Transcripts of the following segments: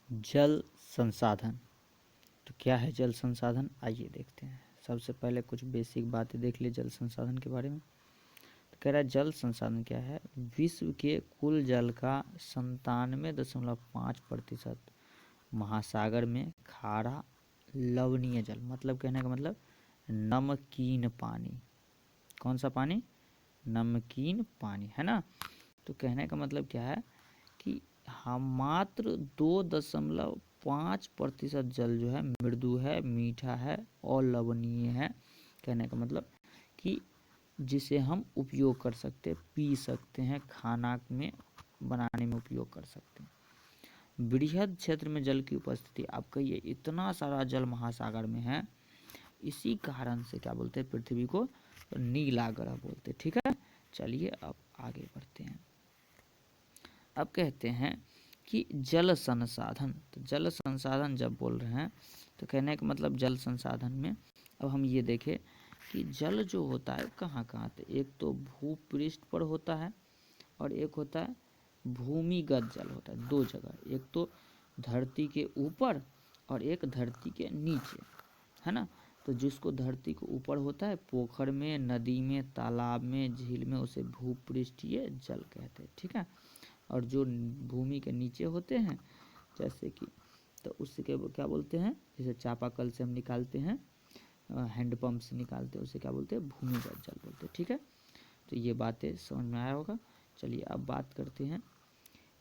जल संसाधन। तो क्या है जल संसाधन, आइए देखते हैं। सबसे पहले कुछ बेसिक बातें देख ली जल संसाधन के बारे में। तो कह रहा है जल संसाधन क्या है, विश्व के कुल जल का 97.5% महासागर में खारा लवणीय जल, मतलब कहने का मतलब नमकीन पानी। कौन सा पानी, नमकीन पानी, है ना। तो कहने का मतलब क्या है कि हम मात्र 2.5% जल जो है मृदु है, मीठा है और लवणीय है। कहने का मतलब कि जिसे हम उपयोग कर सकते हैं, पी सकते हैं, खाना में बनाने में उपयोग कर सकते हैं। बृहद क्षेत्र में जल की उपस्थिति, आप कहिए इतना सारा जल महासागर में है, इसी कारण से क्या बोलते हैं, पृथ्वी को नीला ग्रह बोलते हैं। ठीक है, चलिए अब आगे बढ़ते हैं। अब कहते हैं कि जल संसाधन। तो जल संसाधन जब बोल रहे हैं तो कहने का मतलब जल संसाधन में अब हम ये देखें कि जल जो होता है कहाँ कहाँ पे, एक तो भूपृष्ठ पर होता है और एक होता है भूमिगत जल होता है। दो जगह, एक तो धरती के ऊपर और एक धरती के नीचे, है ना। तो जिसको धरती के ऊपर होता है, पोखर में, नदी में, तालाब में, झील में, उसे भूपृष्ठीय जल कहते हैं। ठीक है, और जो भूमि के नीचे होते हैं जैसे कि, तो उससे क्या बोलते हैं, जैसे चापाकल से हम निकालते हैं, हैंडपम्प से निकालते हैं, उसे क्या बोलते हैं, भूमिगत जल बोलते हैं। ठीक है, तो ये बातें समझ में आया होगा। चलिए अब बात करते हैं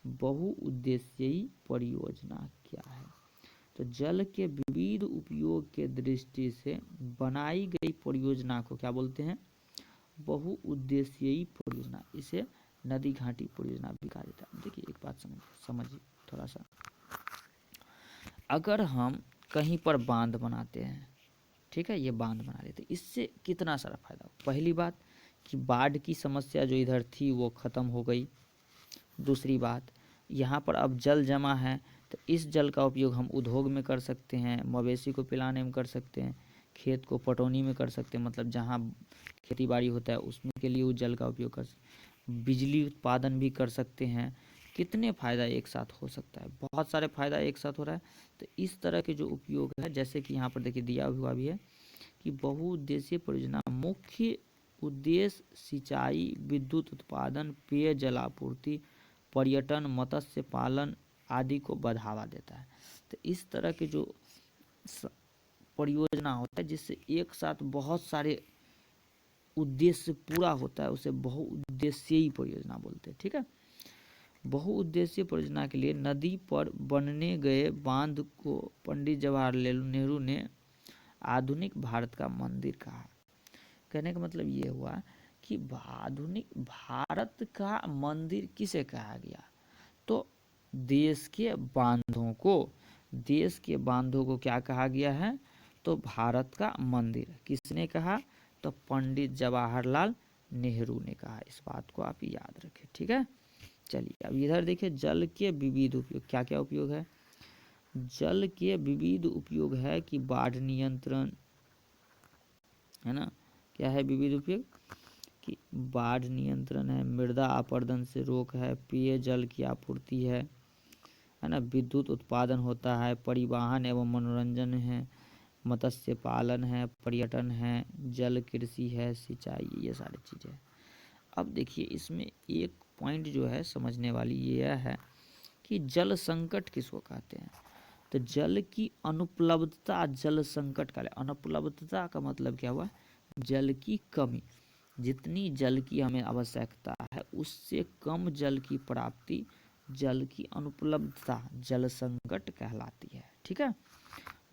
बहुउद्देशीय परियोजना क्या है। तो जल के विविध उपयोग के दृष्टि से बनाई गई परियोजना को क्या बोलते हैं, बहुउद्देशीय परियोजना। इसे नदी घाटी परियोजना भी कहा जाता है। देखिए एक बात समझिए थोड़ा सा, अगर हम कहीं पर बांध बनाते हैं, ठीक है, ये बांध बना लेते, इससे कितना सारा फायदा हो। पहली बात कि बाढ़ की समस्या जो इधर थी वो ख़त्म हो गई। दूसरी बात, यहाँ पर अब जल जमा है तो इस जल का उपयोग हम उद्योग में कर सकते हैं, मवेशी को पिलाने में कर सकते हैं, खेत को पटौनी में कर सकते हैं, मतलब जहाँ खेती बाड़ी होता है उसमें के लिए उस जल का उपयोग कर सकते हैं, बिजली उत्पादन भी कर सकते हैं। कितने फ़ायदा एक साथ हो सकता है, बहुत सारे फ़ायदा एक साथ हो रहा है। तो इस तरह के जो उपयोग है, जैसे कि यहाँ पर देखिए दिया हुआ भी है कि बहुउद्देशीय परियोजना मुख्य उद्देश्य सिंचाई, विद्युत उत्पादन, पेय जलापूर्ति, पर्यटन, मत्स्य पालन आदि को बढ़ावा देता है। तो इस तरह के जो परियोजना होता है जिससे एक साथ बहुत सारे उद्देश्य पूरा होता है, उसे बहुउद्देशीय परियोजना बोलते हैं। ठीक है, बहुउद्देशीय परियोजना के लिए नदी पर बनने गए बांध को पंडित जवाहरलाल नेहरू ने आधुनिक भारत का मंदिर कहा। कहने का मतलब ये हुआ कि आधुनिक भारत का मंदिर किसे कहा गया, तो देश के बांधों को क्या कहा गया है, तो भारत का मंदिर। किसने कहा, तो पंडित जवाहरलाल नेहरू ने कहा। इस बात को आप याद रखें। ठीक है, चलिए अब इधर देखिए जल के विविध उपयोग, क्या क्या उपयोग है। जल के विविध उपयोग है कि बाढ़ नियंत्रण, है ना। क्या है विविध उपयोग, कि बाढ़ नियंत्रण है, मृदा अपरदन से रोक है, पेय जल की आपूर्ति है ना, विद्युत उत्पादन होता है, परिवहन एवं मनोरंजन है, मत्स्य पालन है, पर्यटन है, जल कृषि है, सिंचाई, ये सारी चीज़ें हैं। अब देखिए इसमें एक पॉइंट जो है समझने वाली ये है कि जल संकट किसको कहते हैं। तो जल की अनुपलब्धता जल संकट का, अनुपलब्धता का मतलब क्या हुआ, जल की कमी। जितनी जल की हमें आवश्यकता है उससे कम जल की प्राप्ति, जल की अनुपलब्धता जल संकट कहलाती है। ठीक है,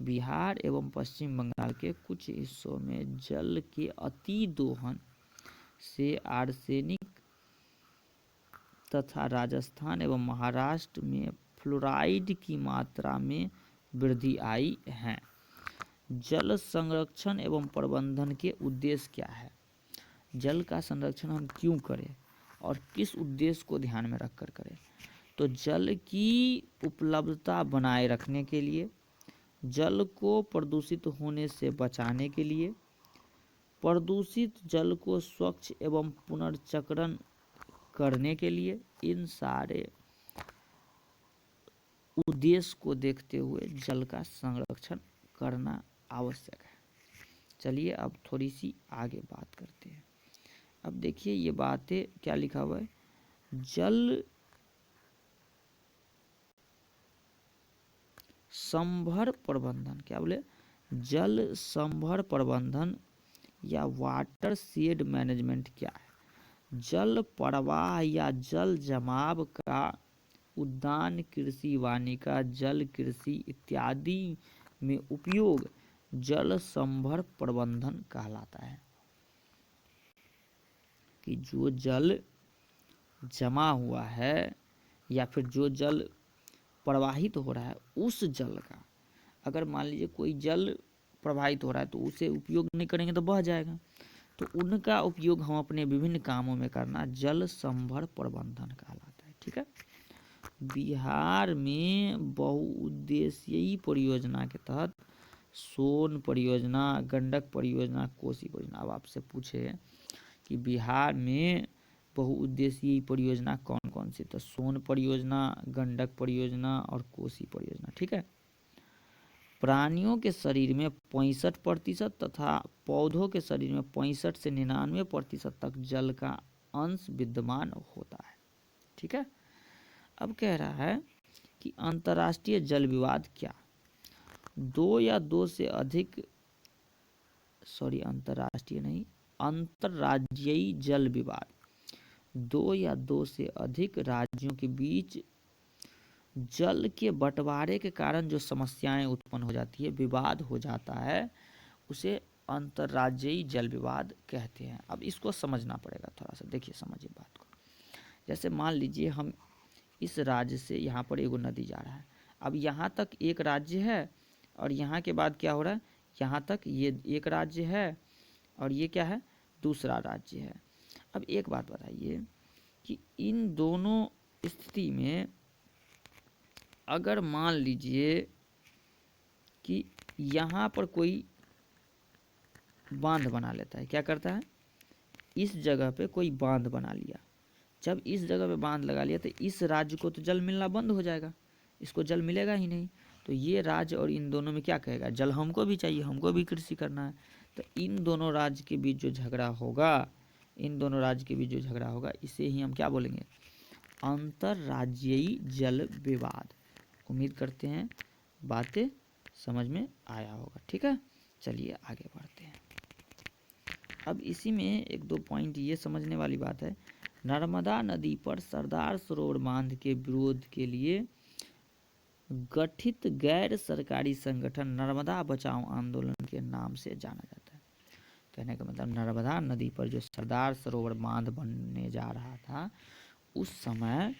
बिहार एवं पश्चिम बंगाल के कुछ हिस्सों में जल के अति दोहन से आर्सेनिक तथा राजस्थान एवं महाराष्ट्र में फ्लोराइड की मात्रा में वृद्धि आई है। जल संरक्षण एवं प्रबंधन के उद्देश्य क्या है, जल का संरक्षण हम क्यों करें और किस उद्देश्य को ध्यान में रखकर करें। तो जल की उपलब्धता बनाए रखने के लिए, जल को प्रदूषित होने से बचाने के लिए, प्रदूषित जल को स्वच्छ एवं पुनर्चक्रण करने के लिए, इन सारे उद्देश्य को देखते हुए जल का संरक्षण करना आवश्यक है। चलिए अब थोड़ी सी आगे बात करते हैं। अब देखिए ये बातें क्या लिखा हुआ है, जल संभर प्रबंधन, क्या बोले, जल संभर प्रबंधन या वाटर शेड मैनेजमेंट क्या है? जल प्रवाह या जल जमाव का उद्यान कृषि, वानिका, जल कृषि इत्यादि में उपयोग जल संभर प्रबंधन कहलाता है। कि जो जल जमा हुआ है या फिर जो जल प्रवाहित हो रहा है उस जल का, अगर मान लीजिए कोई जल प्रवाहित हो रहा है तो उसे उपयोग नहीं करेंगे तो बह जाएगा, तो उनका उपयोग हम अपने विभिन्न कामों में करना जल संभर प्रबंधन कहलाता है। ठीक है। बिहार में बहुउद्देशीय परियोजना के तहत सोन परियोजना, गंडक परियोजना, कोसी परियोजना। अब आपसे पूछे कि बिहार में बहुउद्देशीय परियोजना कौन कौन सी, तो सोन परियोजना, गंडक परियोजना और कोसी परियोजना। ठीक है। प्राणियों के शरीर में 65% तथा पौधों के शरीर में 65 से 99% तक जल का अंश विद्यमान होता है। ठीक है। अब कह रहा है कि अंतर्राष्ट्रीय जल विवाद क्या, दो या दो से अधिक, अंतर्राष्ट्रीय नहीं, अंतर्राज्यीय जल विवाद, दो या दो से अधिक राज्यों के बीच जल के बंटवारे के कारण जो समस्याएं उत्पन्न हो जाती है, विवाद हो जाता है, उसे अंतर्राज्यीय जल विवाद कहते हैं। अब इसको समझना पड़ेगा थोड़ा सा, देखिए समझिए बात को। जैसे मान लीजिए हम इस राज्य से यहाँ पर एगो नदी जा रहा है, अब यहाँ तक एक राज्य है और यहाँ के बाद क्या हो रहा है, यहाँ तक ये एक राज्य है और ये क्या है, दूसरा राज्य है। अब एक बात बताइए कि इन दोनों स्थिति में अगर मान लीजिए कि यहाँ पर कोई बांध बना लेता है, क्या करता है, इस जगह पे कोई बांध बना लिया, जब इस जगह पे बांध लगा लिया तो इस राज्य को तो जल मिलना बंद हो जाएगा, इसको जल मिलेगा ही नहीं। तो ये राज्य और इन दोनों में क्या कहेगा, जल हमको भी चाहिए, हमको भी कृषि करना है। तो इन दोनों राज्य के बीच जो झगड़ा होगा, इन दोनों राज्य के बीच जो झगड़ा होगा, इसे ही हम क्या बोलेंगे, अंतर्राज्यीय जल विवाद। उम्मीद करते हैं बातें समझ में आया होगा। ठीक है। चलिए आगे बढ़ते हैं। अब इसी में एक दो पॉइंट ये समझने वाली बात है, नर्मदा नदी पर सरदार सरोवर बांध के विरोध के लिए गठित गैर सरकारी संगठन नर्मदा बचाओ आंदोलन के नाम से जाना जाता है। कहने का मतलब नर्मदा नदी पर जो सरदार सरोवर बांध बनने जा रहा था, उस समय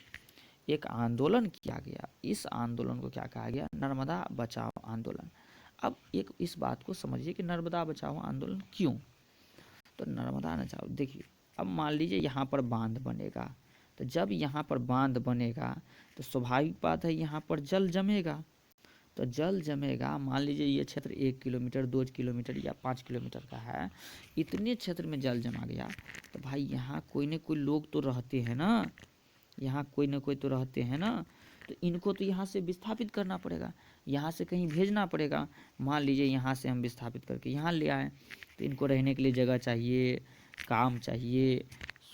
एक आंदोलन किया गया। इस आंदोलन को क्या कहा गया, नर्मदा बचाओ आंदोलन। अब एक इस बात को समझिए कि नर्मदा बचाओ आंदोलन क्यों, तो नर्मदा बचाओ, देखिए अब मान लीजिए यहाँ पर बांध बनेगा, तो जब यहाँ पर बांध बनेगा तो स्वाभाविक बात है यहाँ पर जल जमेगा। तो जल जमेगा, मान लीजिए ये क्षेत्र 1 किलोमीटर 2 किलोमीटर या 5 किलोमीटर का है, इतने क्षेत्र में जल जमा गया, तो भाई यहाँ कोई न कोई लोग तो रहते हैं ना, यहाँ कोई न कोई तो रहते हैं ना, तो इनको तो यहाँ से विस्थापित करना पड़ेगा, यहाँ से कहीं भेजना पड़ेगा। मान लीजिए यहाँ से हम विस्थापित करके यहाँ ले आए, तो इनको रहने के लिए जगह चाहिए, काम चाहिए,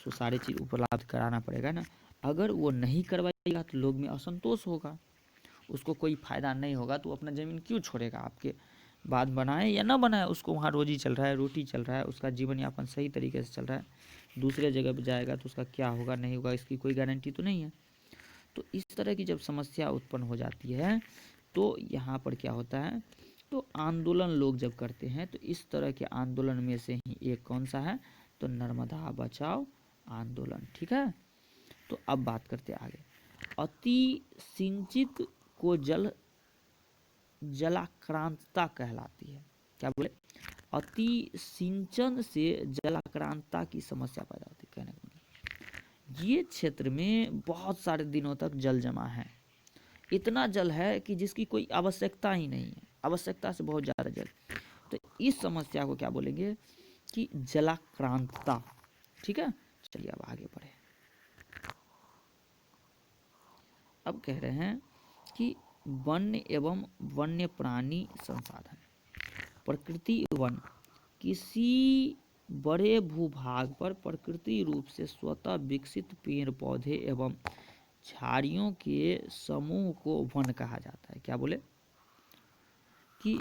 तो सारी चीज़ उपलब्ध कराना पड़ेगा ना। अगर वो नहीं करवाएगा तो लोग में असंतोष होगा, उसको कोई फ़ायदा नहीं होगा, तो अपना ज़मीन क्यों छोड़ेगा, आपके बात बनाए या ना बनाए, उसको वहाँ रोजी चल रहा है, रोटी चल रहा है, उसका जीवन यापन सही तरीके से चल रहा है, दूसरे जगह पर जाएगा तो उसका क्या होगा नहीं होगा इसकी कोई गारंटी तो नहीं है। तो इस तरह की जब समस्या उत्पन्न हो जाती है तो यहाँ पर क्या होता है, तो आंदोलन लोग जब करते हैं, तो इस तरह के आंदोलन में से ही एक कौन सा है, तो नर्मदा बचाओ आंदोलन। ठीक है। तो अब बात करते आगे, अति सिंचित को जलाक्रांतता कहलाती है। क्या बोले, अति सिंचन से जलाक्रांतता की समस्या पैदा होती है। कहने का मतलब ये क्षेत्र में बहुत सारे दिनों तक जल जमा है, इतना जल है कि जिसकी कोई आवश्यकता ही नहीं है, आवश्यकता से बहुत ज़्यादा जल। तो इस समस्या को क्या बोलेंगे कि जलाक्रांतता। ठीक है। चलिए अब आगे बढ़े। अब कह रहे हैं कि वन्य एवं वन्य प्राणी संसाधन। प्रकृति वन किसी बड़े भूभाग पर प्रकृति रूप से स्वतः विकसित पेड़ पौधे एवं झाड़ियों के समूह को वन कहा जाता है। क्या बोले कि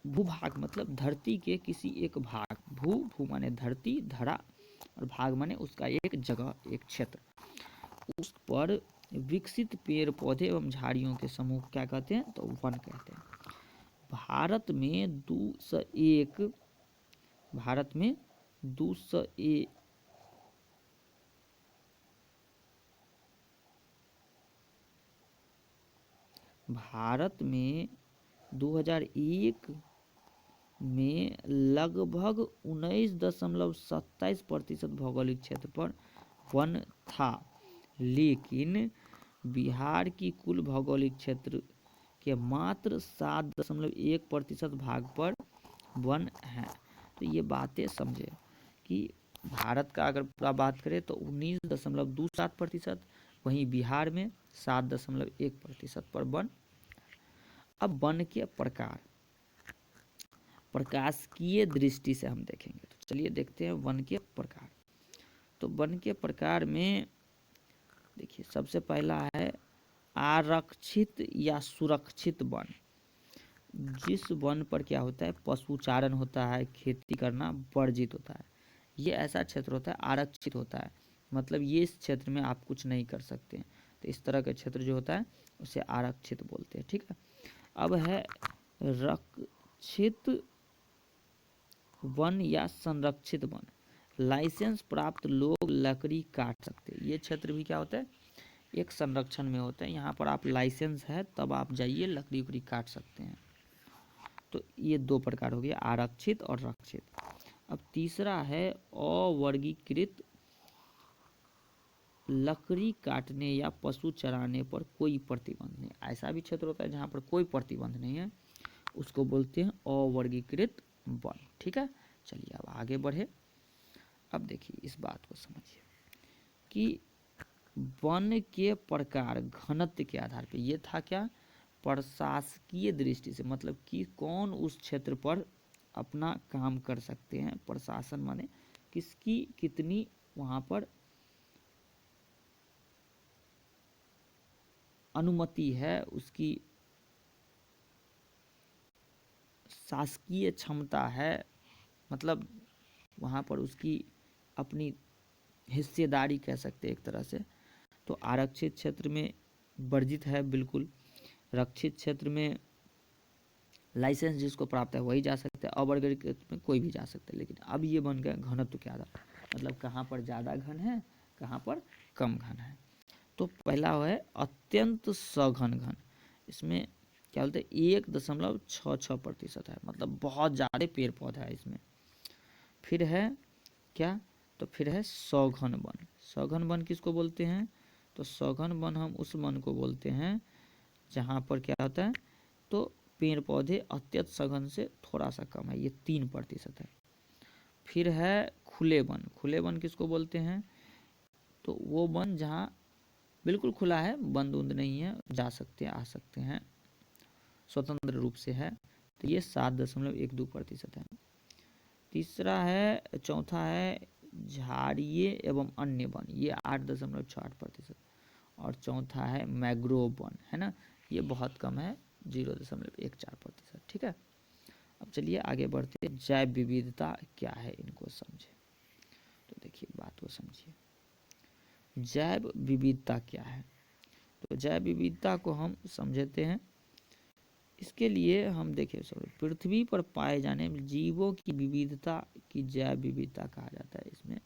भूभाग मतलब धरती के किसी एक भाग, भू माने धरती, धरा और भाग माने उसका एक जगह, एक क्षेत्र, उस पर विकसित पेड़ पौधे एवं झाड़ियों के समूह क्या कहते हैं, तो वन कहते हैं। भारत में 201 भारत में 201 भारत में 2001 में लगभग 19.27% भौगोलिक क्षेत्र पर वन था, लेकिन बिहार की कुल भौगोलिक क्षेत्र के मात्र 7.1% भाग पर वन है। तो ये बातें समझे कि भारत का अगर पूरा बात करें तो 19.27%, वहीं बिहार में 7.1% पर वन। अब वन के प्रकार प्रकाशिकीय दृष्टि से हम देखेंगे, तो चलिए देखते हैं वन के प्रकार। तो वन के प्रकार में देखिए सबसे पहला है आरक्षित या सुरक्षित वन। जिस वन पर क्या होता है, पशुचारण होता है, खेती करना वर्जित होता है, ये ऐसा क्षेत्र होता है, आरक्षित होता है, मतलब ये इस क्षेत्र में आप कुछ नहीं कर सकते हैं। तो इस तरह का क्षेत्र जो होता है उसे आरक्षित बोलते हैं। ठीक है, अब है रक्षित वन या संरक्षित वन। लाइसेंस प्राप्त लोग लकड़ी काट सकते हैं। ये क्षेत्र भी क्या होता है, एक संरक्षण में होता है। यहाँ पर आप लाइसेंस है तब आप जाइए लकड़ी उकड़ी काट सकते हैं। तो ये दो प्रकार हो गए, आरक्षित और रक्षित। अब तीसरा है अवर्गीकृत। लकड़ी काटने या पशु चराने पर कोई प्रतिबंध नहीं। ऐसा भी क्षेत्र होता है जहाँ पर कोई प्रतिबंध नहीं है, उसको बोलते हैं अवर्गीकृत वन। ठीक है, चलिए अब आगे बढ़े। अब देखिए इस बात को समझिए कि वन के प्रकार घनत्व के आधार पर, ये था क्या, प्रशासकीय दृष्टि से, मतलब कि कौन उस क्षेत्र पर अपना काम कर सकते हैं। प्रशासन माने किसकी कितनी वहाँ पर अनुमति है, उसकी शासकीय क्षमता है, मतलब वहाँ पर उसकी अपनी हिस्सेदारी कह सकते हैं एक तरह से। तो आरक्षित क्षेत्र में वर्जित है बिल्कुल। रक्षित क्षेत्र में लाइसेंस जिसको प्राप्त है वही जा सकता है, अवर्गीकृत में कोई भी जा सकता है। लेकिन अब ये बन गया घनत्व के आधार, मतलब कहाँ पर ज़्यादा घन है, कहाँ पर कम घन है। तो पहला है अत्यंत सघन घन। इसमें क्या बोलते हैं, 1.66% है, मतलब बहुत ज़्यादा पेड़ पौधा है इसमें। फिर है क्या, तो फिर है सघन वन। सघन वन किसको बोलते हैं, तो सघन वन हम उस वन को बोलते हैं जहाँ पर क्या होता है, तो पेड़ पौधे अत्यंत सघन से थोड़ा सा कम है, ये 3% है। फिर है खुले वन। खुले वन किसको बोलते हैं, तो वो वन जहाँ बिल्कुल खुला है, बंद उंद नहीं है, जा सकते हैं, आ सकते हैं, स्वतंत्र रूप से है, तो ये 7.12% है। तीसरा है, चौथा है झाड़िए एवं अन्य वन, ये 8.68%। और चौथा है मैग्रोव वन, है ना, ये बहुत कम है, 0.14%। ठीक है, अब चलिए आगे बढ़ते हैं। जैव विविधता क्या है, इनको समझे। तो देखिए बात को समझिए, जैव विविधता क्या है। तो जैव विविधता को हम समझते हैं। इसके लिए हम देखिए, पृथ्वी पर पाए जाने वाले जीवों की विविधता की जैव विविधता कहा जाता है। इसमें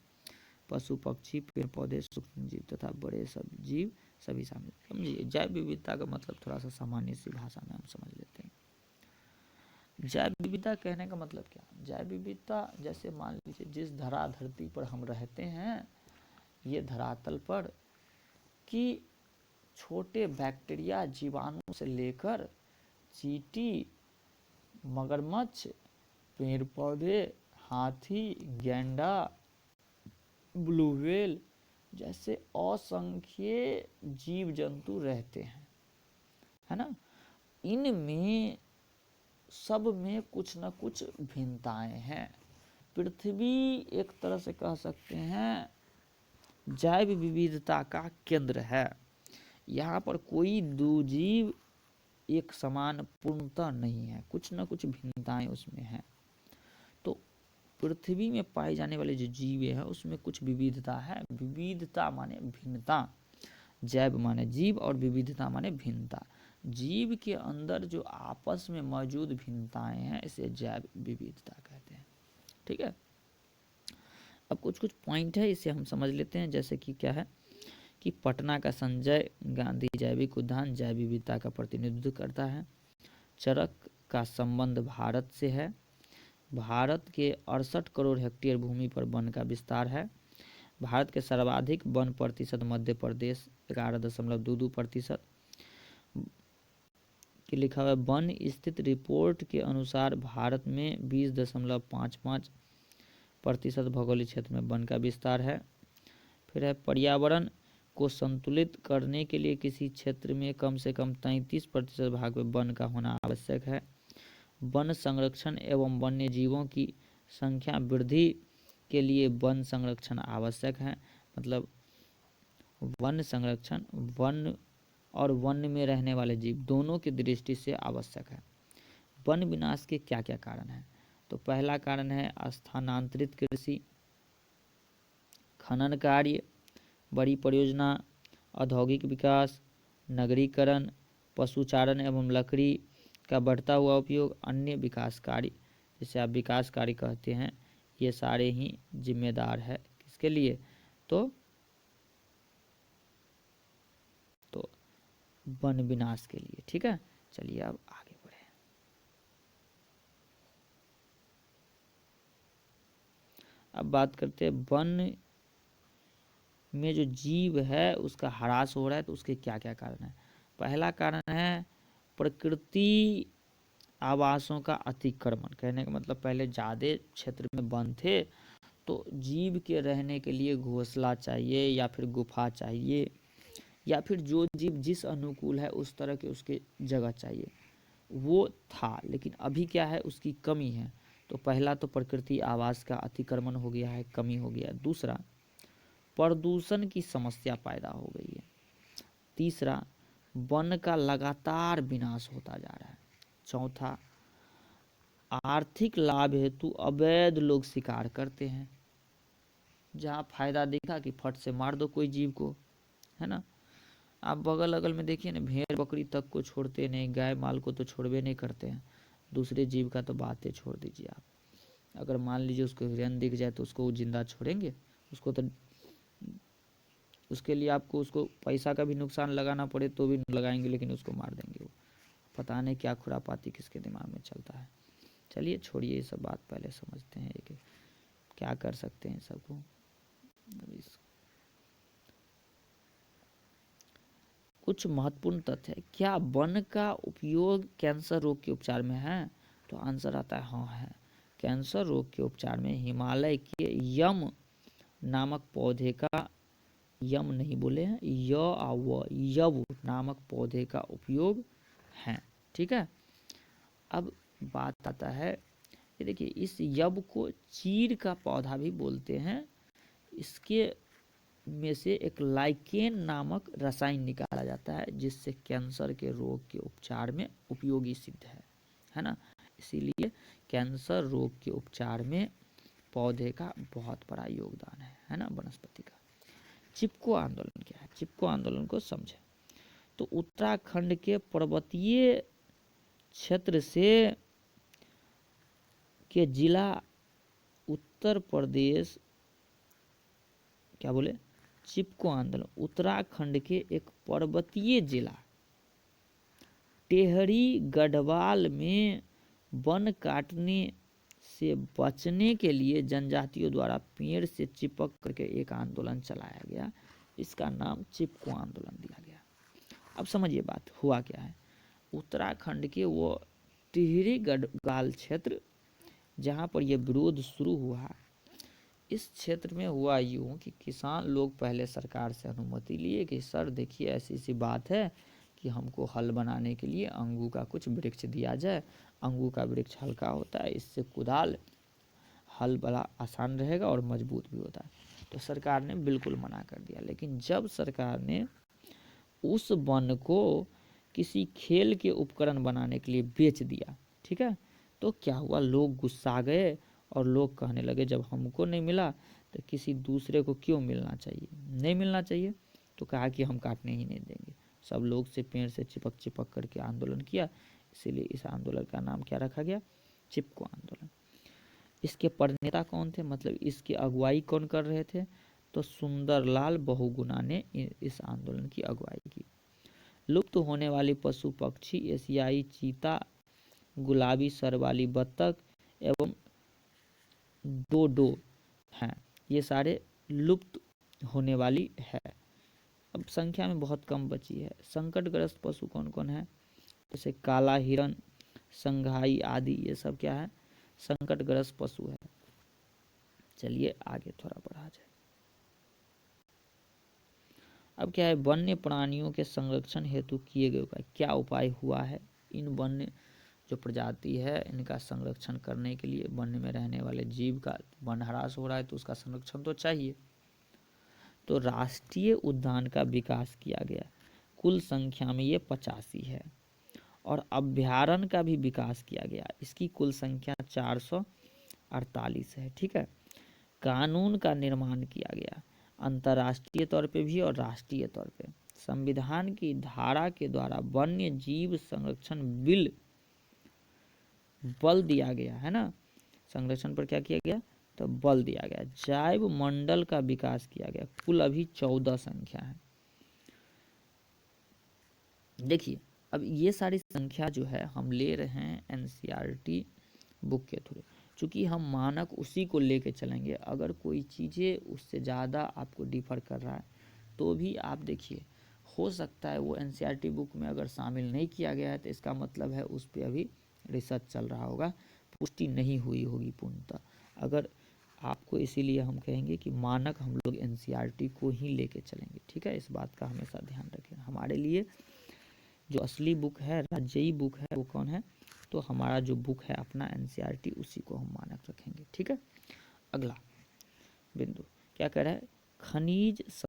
पशु पक्षी पेड़ पौधे सूक्ष्म जीव तथा बड़े सब जीव सभी शामिल। समझिए जैव विविधता का मतलब थोड़ा सा सामान्य सी भाषा में हम समझ लेते हैं। जैव विविधता कहने का मतलब क्या, जैव विविधता जैसे मान लीजिए जिस धरती पर हम रहते हैं, ये धरातल पर कि छोटे बैक्टीरिया जीवाणु से लेकर चींटी, मगरमच्छ, पेड़ पौधे, हाथी, गैंडा, ब्लू व्हेल जैसे असंख्य जीव जंतु रहते हैं। है ना। इनमें सब में कुछ न कुछ भिन्नताएं हैं। पृथ्वी एक तरह से कह सकते हैं जैव विविधता का केंद्र है। यहाँ पर कोई दो जीव एक समान पूर्णतः नहीं है, कुछ न कुछ भिन्नताएं उसमें हैं। तो पृथ्वी में पाए जाने वाले जो जीव हैं उसमें कुछ विविधता है। विविधता माने भिन्नता, जैव माने जीव और विविधता माने भिन्नता। जीव के अंदर जो आपस में मौजूद भिन्नताएं हैं इसे जैव विविधता कहते हैं। ठीक है। अब कुछ कुछ पॉइंट है, इसे हम समझ लेते हैं। जैसे कि क्या है कि पटना का संजय गांधी जैविक उद्यान जैव विविधता का प्रतिनिधित्व करता है। चरक का संबंध भारत से है। भारत के 68 करोड़ हेक्टेयर भूमि पर वन का विस्तार है। भारत के सर्वाधिक वन प्रतिशत मध्य प्रदेश 11.22% की लिखा हुआ है। वन स्थित रिपोर्ट के अनुसार भारत में 20.55% भौगोलिक क्षेत्र में वन का विस्तार है। फिर है पर्यावरण को संतुलित करने के लिए किसी क्षेत्र में कम से कम 33% भाग में वन का होना आवश्यक है। वन संरक्षण एवं वन्य जीवों की संख्या वृद्धि के लिए वन संरक्षण आवश्यक है। मतलब वन संरक्षण वन और वन में रहने वाले जीव दोनों की दृष्टि से आवश्यक है। वन विनाश के क्या क्या कारण हैं? तो पहला कारण है स्थानांतरित कृषि, खनन कार्य, बड़ी परियोजना, औद्योगिक विकास, नगरीकरण, पशुचारण एवं लकड़ी का बढ़ता हुआ उपयोग, अन्य विकास कार्य जिसे आप विकास कार्य कहते हैं, ये सारे ही जिम्मेदार है किसके लिए? तो वन विनाश के लिए। ठीक है, चलिए अब आगे बढ़े। अब बात करते हैं वन में जो जीव है उसका ह्रास हो रहा है, तो उसके क्या क्या कारण है? पहला कारण है प्रकृति आवासों का अतिक्रमण। कहने का मतलब पहले ज़्यादा क्षेत्र में वन थे तो जीव के रहने के लिए घोंसला चाहिए या फिर गुफा चाहिए या फिर जो जीव जिस अनुकूल है उस तरह के उसके जगह चाहिए, वो था। लेकिन अभी क्या है, उसकी कमी है। तो पहला तो प्रकृति आवास का अतिक्रमण हो गया है, कमी हो गया। दूसरा, प्रदूषण की समस्या पैदा हो गई है। तीसरा, वन का लगातार विनाश होता जा रहा है। चौथा, आर्थिक लाभ हेतु अवैध लोग शिकार करते हैं। जहाँ फायदा देखा कि फट से मार दो कोई जीव को, है ना। आप बगल अगल में देखिए ना, भेड़ बकरी तक को छोड़ते नहीं, गाय माल को तो छोड़वे नहीं करते हैं, दूसरे जीव का तो बातें छोड़ दीजिए आप। अगर मान लीजिए उसको हिरन दिख जाए तो उसको वो जिंदा छोड़ेंगे? उसको तो उसके लिए आपको उसको पैसा का भी नुकसान लगाना पड़े तो भी लगाएंगे, लेकिन उसको मार देंगे वो। पता नहीं क्या खुरापाती किसके दिमाग में चलता है। चलिए छोड़िए ये सब बात, पहले समझते हैं कि क्या कर सकते हैं सबको। कुछ महत्वपूर्ण तथ्य है। क्या वन का उपयोग कैंसर रोग के उपचार में है? तो आंसर आता है हाँ है। कैंसर रोग के उपचार में हिमालय के यम नामक पौधे का, यम नहीं बोले हैं, यव नामक पौधे का उपयोग है। ठीक है। अब बात आता है, ये देखिए इस यव को चीड़ का पौधा भी बोलते हैं। इसके में से एक लाइकेन नामक रसायन निकाला जाता है जिससे कैंसर के रोग के उपचार में उपयोगी सिद्ध है ना। इसीलिए कैंसर रोग के उपचार में पौधे का बहुत बड़ा योगदान है ना, वनस्पति का। चिपको आंदोलन क्या है? चिपको आंदोलन को समझे तो उत्तराखंड के पर्वतीय क्षेत्र से के जिला उत्तर प्रदेश, क्या बोले, चिपको आंदोलन उत्तराखंड के एक पर्वतीय जिला टेहरी गढ़वाल में वन काटने से बचने के लिए जनजातियों द्वारा पेड़ से चिपक करके एक आंदोलन चलाया गया। इसका नाम चिपको आंदोलन दिया गया। अब समझिए बात हुआ क्या है। उत्तराखंड के वो टिहरी गढ़वाल क्षेत्र जहाँ पर यह विरोध शुरू हुआ, इस क्षेत्र में हुआ यूँ कि किसान लोग पहले सरकार से अनुमति लिए कि सर देखिए ऐसी सी बात है कि हमको हल बनाने के लिए अंगू का कुछ वृक्ष दिया जाए। अंगू का वृक्ष हल्का होता है, इससे कुदाल हल बड़ा आसान रहेगा और मजबूत भी होता है। तो सरकार ने बिल्कुल मना कर दिया। लेकिन जब सरकार ने उस वन को किसी खेल के उपकरण बनाने के लिए बेच दिया, ठीक है, तो क्या हुआ, लोग गुस्सा गए और लोग कहने लगे जब हमको नहीं मिला तो किसी दूसरे को क्यों मिलना चाहिए, नहीं मिलना चाहिए। तो कहा कि हम काटने ही नहीं देंगे। सब लोग से पेड़ से चिपक चिपक करके आंदोलन किया। इसीलिए इस आंदोलन का नाम क्या रखा गया, चिपको आंदोलन। इसके प्रणेता कौन थे, मतलब इसकी अगुवाई कौन कर रहे थे, तो सुंदरलाल बहुगुणा ने इस आंदोलन की अगुवाई की। लुप्त होने वाली पशु पक्षी एशियाई चीता, गुलाबी सर वाली बत्तख एवं डोडो हैं, ये सारे लुप्त होने वाली है। अब संख्या में बहुत कम बची है। संकटग्रस्त पशु कौन कौन है, जैसे काला हिरण, संघाई आदि, ये सब क्या है, संकटग्रस्त पशु है। चलिए आगे थोड़ा बढ़ा जाए। अब क्या है, वन्य प्राणियों के संरक्षण हेतु किए गए उपाय, क्या उपाय हुआ है। इन वन्य जो प्रजाति है इनका संरक्षण करने के लिए, वन में रहने वाले जीव का वन ह्रास हो रहा है तो उसका संरक्षण तो चाहिए। तो राष्ट्रीय उद्यान का विकास किया गया, कुल संख्या में ये 85 है। और अभ्यारण्य का भी विकास किया गया, इसकी कुल संख्या 448 है, ठीक है। कानून का निर्माण किया गया, अंतर्राष्ट्रीय तौर पे भी और राष्ट्रीय तौर पे। संविधान की धारा के द्वारा वन्य जीव संरक्षण बिल बल दिया गया है ना, संरक्षण पर क्या किया गया, तो बल दिया गया। जैव मंडल का विकास किया गया, कुल अभी 14 संख्या है। देखिए अब ये सारी संख्या जो है हम ले रहे हैं एनसीईआरटी बुक के थ्रू, चूँकि हम मानक उसी को लेके चलेंगे। अगर कोई चीज़ें उससे ज़्यादा आपको डिफर कर रहा है तो भी आप देखिए, हो सकता है वो एनसीईआरटी बुक में अगर शामिल नहीं किया गया है तो इसका मतलब है उस पर अभी रिसर्च चल रहा होगा, पुष्टि नहीं हुई होगी पूर्णतः। अगर आपको, इसीलिए हम कहेंगे कि मानक हम लोग एनसीईआरटी को ही लेके चलेंगे, ठीक है। इस बात का हमेशा ध्यान रखें। हमारे लिए जो असली बुक है, राज्यी बुक है, वो कौन है, तो हमारा जो बुक है अपना एनसीईआरटी, उसी को हम मानक रखेंगे, ठीक है। अगला बिंदु क्या कह रहा है, खनिज